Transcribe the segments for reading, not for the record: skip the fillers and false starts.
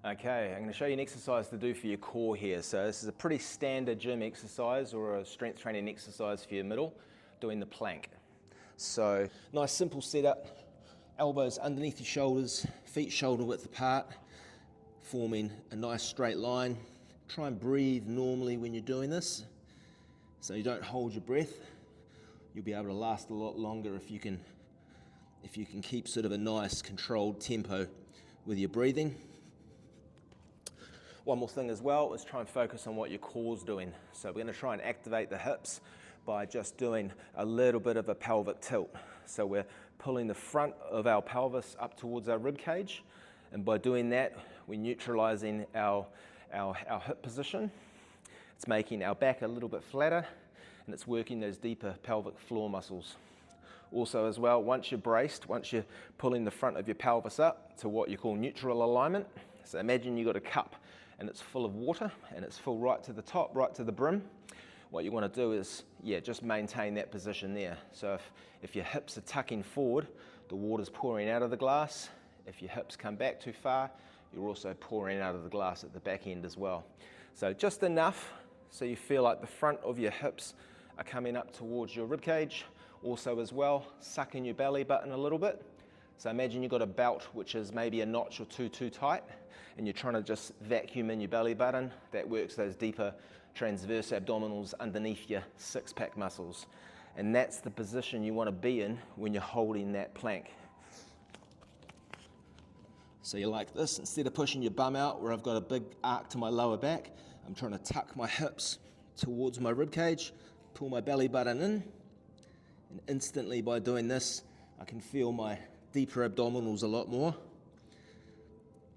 Okay, I'm going to show you an exercise to do for your core here. So this is a pretty standard gym exercise or a strength training exercise for your middle, doing the plank. So nice simple setup, elbows underneath your shoulders, feet shoulder width apart, forming a nice straight line. Try and breathe normally when you're doing this, so you don't hold your breath. You'll be able to last a lot longer if you can keep sort of a nice controlled tempo with your breathing. One more thing as well is try and focus on what your core's doing. So we're going to try and activate the hips by just doing a little bit of a pelvic tilt. So we're pulling the front of our pelvis up towards our rib cage, and by doing that we're neutralizing our hip position. It's making our back a little bit flatter, and it's working those deeper pelvic floor muscles. Also as well, once you're braced, once you're pulling the front of your pelvis up to what you call neutral alignment, so imagine you've got a cup and it's full of water and it's full right to the top, right to the brim. What you want to do is, just maintain that position there. So if your hips are tucking forward, the water's pouring out of the glass. If your hips come back too far, you're also pouring out of the glass at the back end as well. So just enough so you feel like the front of your hips are coming up towards your rib cage. Also as well, suck in your belly button a little bit. So imagine you've got a belt which is maybe a notch or two too tight, and you're trying to just vacuum in your belly button. That works those deeper transverse abdominals underneath your six-pack muscles. And that's the position you want to be in when you're holding that plank. So you're like this, instead of pushing your bum out where I've got a big arc to my lower back, I'm trying to tuck my hips towards my rib cage, pull my belly button in, and instantly by doing this, I can feel my deeper abdominals a lot more.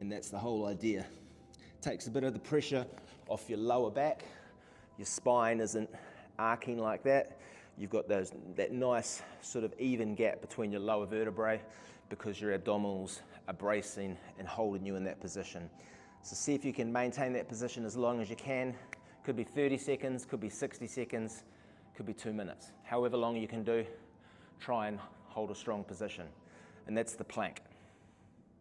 And that's the whole idea. Takes a bit of the pressure off your lower back. Your spine isn't arcing like that. You've got that nice sort of even gap between your lower vertebrae because your abdominals are bracing and holding you in that position. So see if you can maintain that position as long as you can. Could be 30 seconds, could be 60 seconds, could be 2 minutes. However long you can do, try and hold a strong position. And that's the plank.